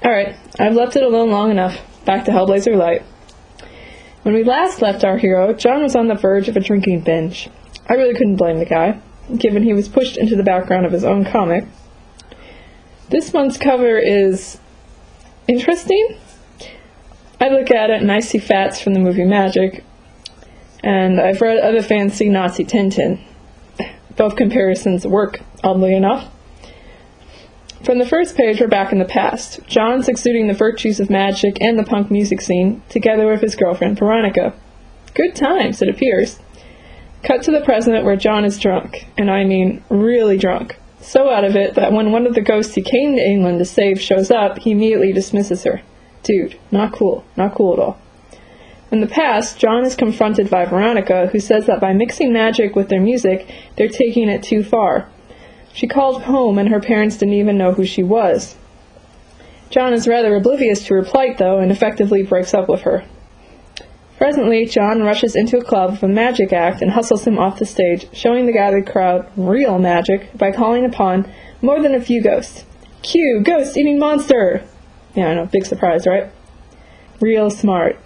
Alright, I've left it alone long enough. Back to Hellblazer Light. When we last left our hero, John was on the verge of a drinking binge. I really couldn't blame the guy, given he was pushed into the background of his own comic. This month's cover is interesting. I look at it and I see Fats from the movie Magic, and I've read other fans see Nazi Tintin. Both comparisons work, oddly enough. From the first page, we're back in the past. John's exuding the virtues of magic and the punk music scene, together with his girlfriend Veronica. Good times, it appears. Cut to the present, where John is drunk, and I mean really drunk. So out of it that when one of the ghosts he came to England to save shows up, he immediately dismisses her. Dude, not cool. Not cool at all. In the past, John is confronted by Veronica, who says that by mixing magic with their music, they're taking it too far. She called home and her parents didn't even know who she was. John is rather oblivious to her plight, though, and effectively breaks up with her. Presently, John rushes into a club with a magic act and hustles him off the stage, showing the gathered crowd real magic by calling upon more than a few ghosts. Cue, ghost-eating monster! Yeah, I know, big surprise, right? Real smart.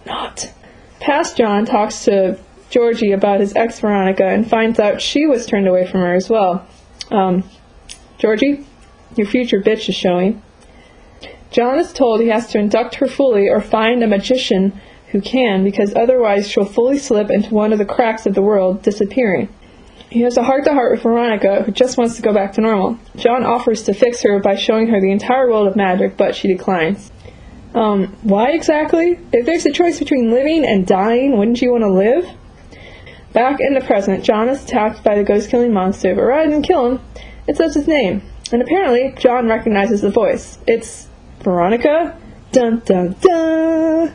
Not. Past John talks to Georgie about his ex Veronica and finds out she was turned away from her as well. Georgie, your future bitch is showing. John is told he has to induct her fully or find a magician who can, because otherwise she'll fully slip into one of the cracks of the world, disappearing. He has a heart-to-heart with Veronica, who just wants to go back to normal. John offers to fix her by showing her the entire world of magic, but she declines. Why exactly? If there's a choice between living and dying, wouldn't you want to live? Back in the present, John is attacked by the ghost-killing monster, but rather than kill him, it says his name. And apparently, John recognizes the voice. It's Veronica? Dun dun dun!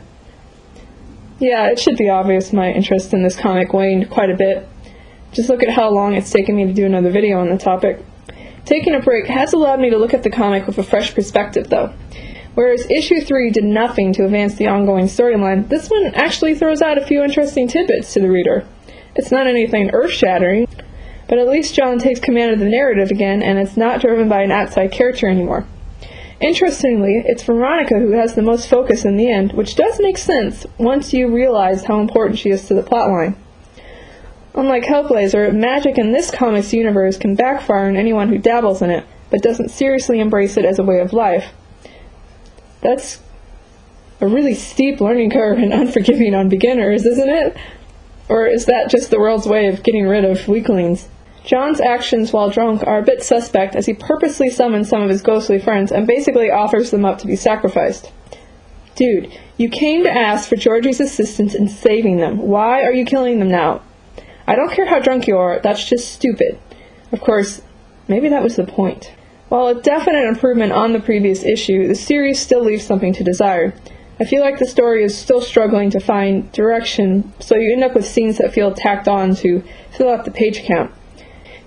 Yeah, it should be obvious my interest in this comic waned quite a bit. Just look at how long it's taken me to do another video on the topic. Taking a break has allowed me to look at the comic with a fresh perspective, though. Whereas issue 3 did nothing to advance the ongoing storyline, this one actually throws out a few interesting tidbits to the reader. It's not anything earth-shattering, but at least John takes command of the narrative again, and it's not driven by an outside character anymore. Interestingly, it's Veronica who has the most focus in the end, which does make sense once you realize how important she is to the plotline. Unlike Hellblazer, magic in this comics universe can backfire on anyone who dabbles in it, but doesn't seriously embrace it as a way of life. That's a really steep learning curve and unforgiving on beginners, isn't it? Or is that just the world's way of getting rid of weaklings? John's actions while drunk are a bit suspect, as he purposely summons some of his ghostly friends and basically offers them up to be sacrificed. Dude, you came to ask for Georgie's assistance in saving them. Why are you killing them now? I don't care how drunk you are, that's just stupid. Of course, maybe that was the point. While a definite improvement on the previous issue, the series still leaves something to desire. I feel like the story is still struggling to find direction, so you end up with scenes that feel tacked on to fill out the page count.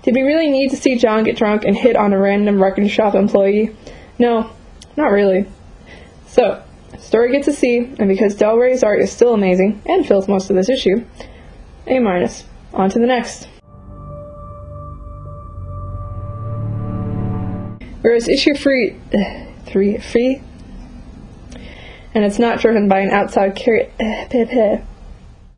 Did we really need to see John get drunk and hit on a random record shop employee? No, not really. So, story gets a C, and because Del Rey's art is still amazing, and fills most of this issue, A-. On to the next. Whereas issue 3, and it's not driven by an outside character.